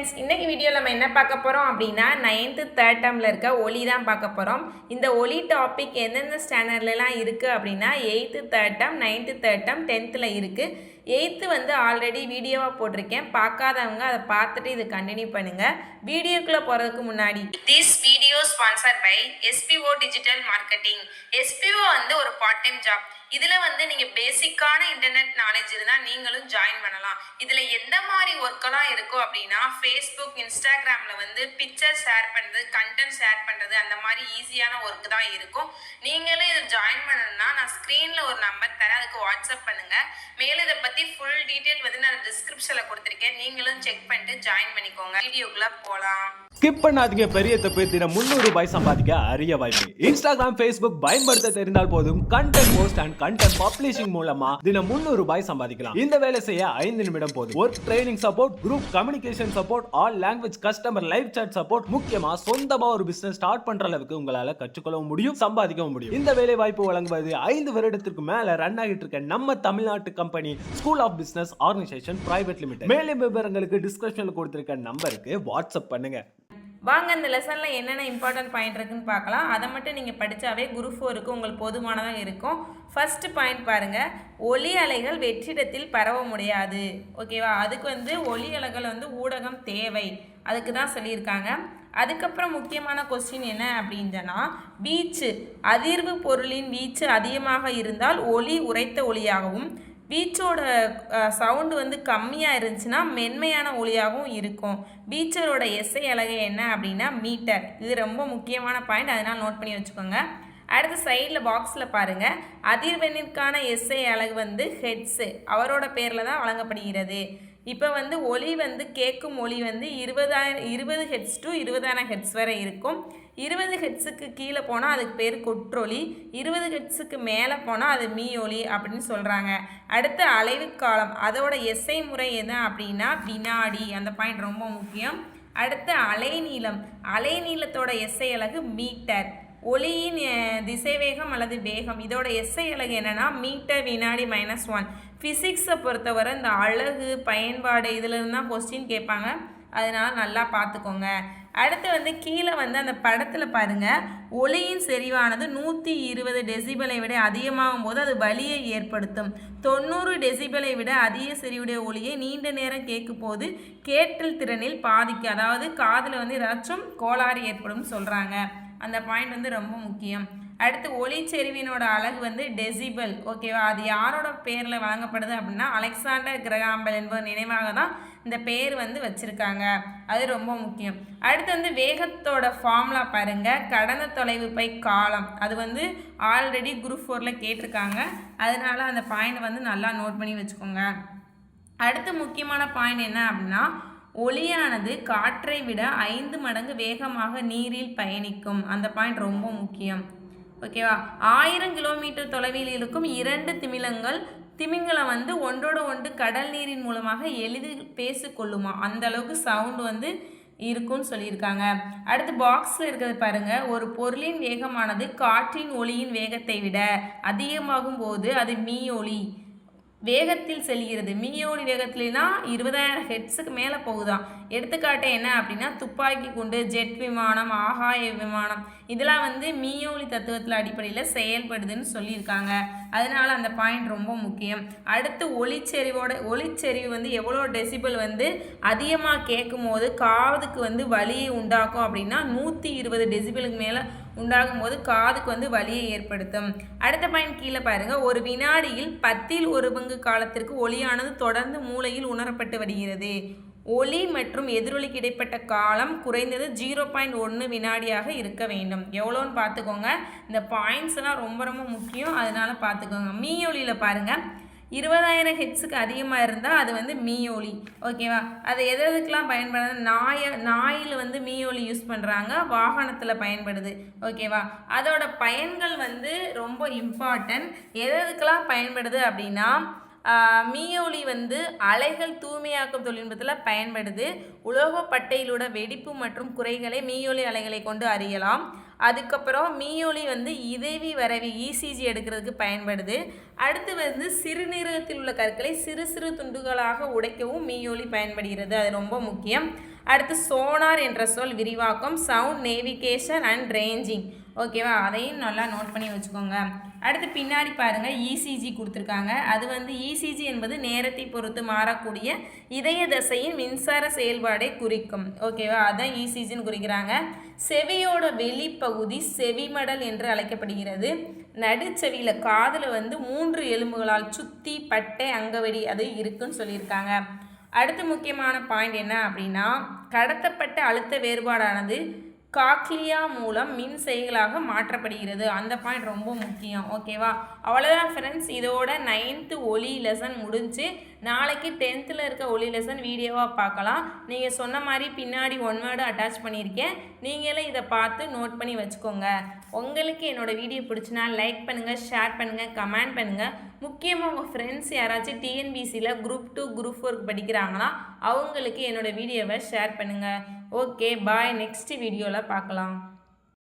Friends, இன்னைக்கு வீடியோவில் நம்ம என்ன பார்க்க போகிறோம் அப்படின்னா 9th 3rd டேர்மில் இருக்க ஒலி தான் பார்க்க போகிறோம். இந்த ஒலி டாபிக் எந்தெந்த ஸ்டாண்டர்ட்லலாம் இருக்குது அப்படின்னா 8th 3rd term, 9th 3rd term, 10th இருக்குது. 8th வந்து ஆல்ரெடி வீடியோவாக போட்டிருக்கேன். பார்க்காதவங்க அதை பார்த்துட்டு இது கண்டினியூ பண்ணுங்கள். வீடியோக்குள்ளே போகிறதுக்கு முன்னாடி this video sponsored by SPO digital marketing. SPO வந்து ஒரு பார்ட் டைம் ஜாப். இதில் வந்து நீங்கள் பேசிக்கான இன்டர்நெட் நாலேஜ் இருந்தால் நீங்களும் ஜாயின் பண்ணலாம். இதில் எந்த மாதிரி ஒர்க்கெல்லாம் இருக்கோ அப்படின்னா ஃபேஸ்புக், இன்ஸ்டாகிராமில் வந்து பிக்சர் ஷேர் பண்ணுறது, கண்டென்ட் ஷேர் பண்ணுறது, அந்த மாதிரி ஈஸியான ஒர்க்கு தான் இருக்கும். நீங்களும் இதில் ஜாயின் பண்ணணும்னா நான் ஸ்க்ரீனில் ஒரு நம்பர் தரேன், அதுக்கு வாட்ஸ்அப் பண்ணுங்கள். மேலும் இதை பற்றி ஃபுல் டீட்டெயில் வந்து நான் டிஸ்கிரிப்ஷனில் கொடுத்துருக்கேன், நீங்களும் செக் பண்ணிட்டு ஜாயின் பண்ணிக்கோங்க. வீடியோக்குள்ளே போகலாம். ஸ்கிப் பண்ணாதீங்க. பெரிய தப்பு. தினம் 300 ரூபாய் சம்பாதிக்க அரிய வாய்ப்பு. இன்ஸ்டாகிராம், ஃபேஸ்புக் பயன்படுத்த தெரிந்தால் போதும். Content post and content publishing மூலமா தினம் 300 ரூபாய் சம்பாதிக்கலாம். இந்த வேலை செய்ய 5 நிமிடம் போதும். Work training support, group communication support, all language customer live chat support, முக்கியமா சொந்தமா ஒரு பிசினஸ் ஸ்டார்ட் பண்ற அளவுக்கு உங்களால கற்றுக்கொள்ளவும் முடியும், சம்பாதிக்கவும் முடியும். இந்த வேலை வாய்ப்பு வழங்குவது 5 வருடத்திற்கு மேல ரன் ஆகிட்டு இருக்க நம்ம தமிழ்நாட்டு company school of business organisation private limited. மேலும் விவரங்களுக்கு டிஸ்கிரிப்ஷன்ல கொடுத்திருக்க நம்பருக்கு வாட்ஸ்அப் பண்ணுங்க. வாங்க இந்த லெசனில் என்னென்ன இம்பார்ட்டன்ட் பாயிண்ட் இருக்குன்னு பார்க்கலாம். அதை மட்டும் நீங்கள் படித்தாவே குரூப் 4க்கு உங்களுக்கு போதுமானதாக இருக்கும். ஃபர்ஸ்ட் பாயிண்ட் பாருங்கள், ஒலி அலைகள் வெற்றிடத்தில் பரவ முடியாது. ஓகேவா, அதுக்கு வந்து ஒலி அலைகள் வந்து ஊடகம் தேவை, அதுக்கு தான் சொல்லியிருக்காங்க. அதுக்கப்புறம் முக்கியமான கொஸ்டின் என்ன அப்படின்னா, வீச்சு அதிர்வு பொருளின் வீச்சு அதிகமாக இருந்தால் ஒலி உரைத்த ஒலியாகவும், பீச்சோட சவுண்டு வந்து கம்மியாக இருந்துச்சுன்னா மென்மையான ஒலியாகவும் இருக்கும். பீச்சரோட எஸ்ஐ அலகு என்ன அப்படின்னா மீட்டர். இது ரொம்ப முக்கியமான பாயிண்ட், அதனால் நோட் பண்ணி வச்சுக்கோங்க. அடுத்த சைடில் பாக்ஸில் பாருங்கள், அதிர்வெண்ணிற்கான எஸ்ஐ அலகு வந்து ஹெட்ஸு, அவரோட பேரில் தான் வழங்கப்படுகிறது. இப்போ வந்து ஒலி வந்து கேட்கும் ஒலி வந்து 20 ஹெட்ஸ் டு 20,000 ஹெட்ஸ் வரை இருக்கும். 20 ஹெட்ஸுக்கு கீழே போனால் அதுக்கு பேர் கொற்றொலி, 20 ஹெட்ஸுக்கு மேலே போனால் அது மீ ஒலி அப்படின்னு சொல்கிறாங்க. அடுத்து அலைவு காலம், அதோட எஸ்ஐ முறை என்ன அப்படின்னா வினாடி, அந்த பாயிண்ட் ரொம்ப முக்கியம். அடுத்து அலைநீளம், அலைநீளத்தோட எஸ்ஐ அலகு மீட்டர். ஒலியின் திசைவேகம் அல்லது வேகம், இதோட எஸ்ஐ அலகு என்னென்னா மீட்டர் வினாடி -1. ஃபிசிக்ஸை பொறுத்தவரை இந்த அலகு பயன்பாடு இதிலிருந்து தான் கொஸ்டின் கேட்பாங்க, அதனால் நல்லா பார்த்துக்கோங்க. அடுத்து வந்து கீழே வந்து அந்த படத்தில் பாருங்கள், ஒலியின் செறிவானது 120 டெசிபலை விட அதிகமாகும் போது அது வலியை ஏற்படுத்தும். 90 டெசிபலை விட அதிக செறிவுடைய ஒலியை நீண்ட நேரம் கேட்கும் போது கேட்டல் திறனில் பாதிக்கும், அதாவது காதில் வந்து ஏதாச்சும் கோளாறு ஏற்படும் சொல்கிறாங்க. அந்த பாயிண்ட் வந்து ரொம்ப முக்கியம். அடுத்து ஒலிச்செறிவினோட அலகு வந்து டெசிபல். ஓகேவா, அது யாரோட பேரில் வழங்கப்படுது அப்படின்னா அலெக்சாண்டர் கிரஹாம் பெல் என்பவர் நினைவாக தான் இந்த பேர் வந்து வச்சுருக்காங்க, அது ரொம்ப முக்கியம். அடுத்து வந்து வேகத்தோட ஃபார்முலா பாருங்கள், கடந்த தொலைவு பை காலம், அது வந்து ஆல்ரெடி குரூப் 4ல் கேட்டிருக்காங்க, அதனால் அந்த பாயிண்ட் வந்து நல்லா நோட் பண்ணி வச்சுக்கோங்க. அடுத்து முக்கியமான பாயிண்ட் என்ன அப்படின்னா, ஒலியானது காற்றை விட 5 மடங்கு வேகமாக நீரில் பயணிக்கும், அந்த பாயிண்ட் ரொம்ப முக்கியம். ஓகேவா, 1000 கிலோமீட்டர் தொலைவில் இருக்கும் 2 திமிங்கலம் வந்து ஒன்றோட ஒன்று கடல் நீரின் மூலமாக எளிதில் பேசிக்கொள்ளுமா, அந்த அளவுக்கு சவுண்டு வந்து இருக்குன்னு சொல்லியிருக்காங்க. அடுத்து பாக்ஸில் இருக்கிறது பாருங்கள், ஒரு பொருளின் வேகமானது காற்றின் ஒலியின் வேகத்தை விட அதிகமாகும் போது அது மீ ஒலி வேகத்தில் செல்கிறது. மீயோலி வேகத்துலனா 20,000 ஹெட்ஸுக்கு மேலே போகுதான். எடுத்துக்காட்டு என்ன அப்படின்னா துப்பாக்கி குண்டு, ஜெட் விமானம், ஆகாய விமானம், இதெல்லாம் வந்து மீயோலி தத்துவத்தில் அடிப்படையில் செயல்படுதுன்னு சொல்லியிருக்காங்க, அதனால் அந்த பாயிண்ட் ரொம்ப முக்கியம். அடுத்து ஒலிச்செறிவு வந்து எவ்வளோ டெசிபல் வந்து அதிகமாக கேட்கும் போது காதுக்கு வந்து வலியை உண்டாக்கும் அப்படின்னா 120 டெசிபலுக்கு மேலே உண்டாகும் போது காதுக்கு வந்து வலியை ஏற்படுத்தும். அடுத்த பாயிண்ட் கீழே பாருங்கள், ஒரு வினாடியில் 10ல் 1 பங்கு காலத்திற்கு ஒலியானது தொடர்ந்து மூளையில் உணரப்பட்டு வருகிறது. ஒலி மற்றும் எதிரொலிக்கு இடைப்பட்ட காலம் குறைந்தது 0.1 வினாடியாக இருக்க வேண்டும். எவ்வளோன்னு பார்த்துக்கோங்க. இந்த பாயிண்ட்ஸ் எல்லாம் ரொம்ப ரொம்ப முக்கியம், அதனால பார்த்துக்கோங்க. மீ ஒலியில் பாருங்கள், 20,000 ஹெட்ஸுக்கு அதிகமாக இருந்தால் அது வந்து மீ ஒலி. ஓகேவா, அது எதுக்கெலாம் பயன்படுது, நாயில் வந்து மீ ஒலி யூஸ் பண்ணுறாங்க, வாகனத்தில் பயன்படுது. ஓகேவா, அதோட பயன்கள் வந்து ரொம்ப இம்பார்ட்டன்ட். எதுக்கெலாம் பயன்படுது அப்படின்னா மீயொலி வந்து அலைகள் தூய்மையாக்கும் தொழில்நுட்பத்தில் பயன்படுது. உலோகப்பட்டையிலோட வெடிப்பு மற்றும் குறைகளை மீயொலி அலைகளை கொண்டு அறியலாம். அதுக்கப்புறம் மீயொலி வந்து இதவி வரவி இசிஜி எடுக்கிறதுக்கு பயன்படுது. அடுத்து வந்து சிறுநீரகத்தில் உள்ள கற்களை சிறு சிறு துண்டுகளாக உடைக்கவும் மீயொலி பயன்படுகிறது, அது ரொம்ப முக்கியம். அடுத்து சோனார் என்ற சொல் விரிவாக்கம் சவுண்ட் நேவிகேஷன் அண்ட் ரேஞ்சிங். ஓகேவா, அதையும் நல்லா நோட் பண்ணி வச்சுக்கோங்க. அடுத்து பின்னாடி பாருங்கள் இசிஜி கொடுத்துருக்காங்க. அது வந்து இசிஜி என்பது நேரத்தை பொறுத்து மாறக்கூடிய இதய தசையின் மின்சார செயல்பாடை குறிக்கும். ஓகேவா, அதான் இசிஜின்னு குறிக்கிறாங்க. செவியோட வெளிப்பகுதி செவிமடல் என்று அழைக்கப்படுகிறது. நடுச்செவியில் காதில் வந்து 3 எலும்புகளால் சுத்தி பட்டை அங்கவடி அது இருக்குன்னு சொல்லியிருக்காங்க. அடுத்து முக்கியமான பாயிண்ட் என்ன அப்படின்னா, கடத்தப்பட்ட அழுத்த வேறுபாடானது காக்லியா மூலம் மின் செய்களாக மாற்றப்படுகிறது. அந்த பாயிண்ட் ரொம்ப முக்கியம். ஓகேவா, அவ்வளோதான் ஃப்ரெண்ட்ஸ். இதோட 9th ஒலி லெசன் முடிஞ்சு. நாளைக்கு 10th இருக்க ஒலி லெசன் வீடியோவாக பார்க்கலாம். நீங்கள் சொன்ன மாதிரி பின்னாடி 1 வேர்டு அட்டாச் பண்ணியிருக்கேன். நீங்களே இதை பார்த்து நோட் பண்ணி வச்சுக்கோங்க. உங்களுக்கு என்னோடய வீடியோ பிடிச்சினா லைக் பண்ணுங்கள், ஷேர் பண்ணுங்கள், கமெண்ட் பண்ணுங்கள். முக்கியமாக உங்கள் ஃப்ரெண்ட்ஸ் யாராச்சும் டிஎன்பிசியில் குரூப் 2 குரூப் 4 படிக்கிறாங்களா அவங்களுக்கு என்னோடய வீடியோவை ஷேர் பண்ணுங்கள். ஓகே பாய், நெக்ஸ்ட் வீடியோவில் பார்க்கலாம்.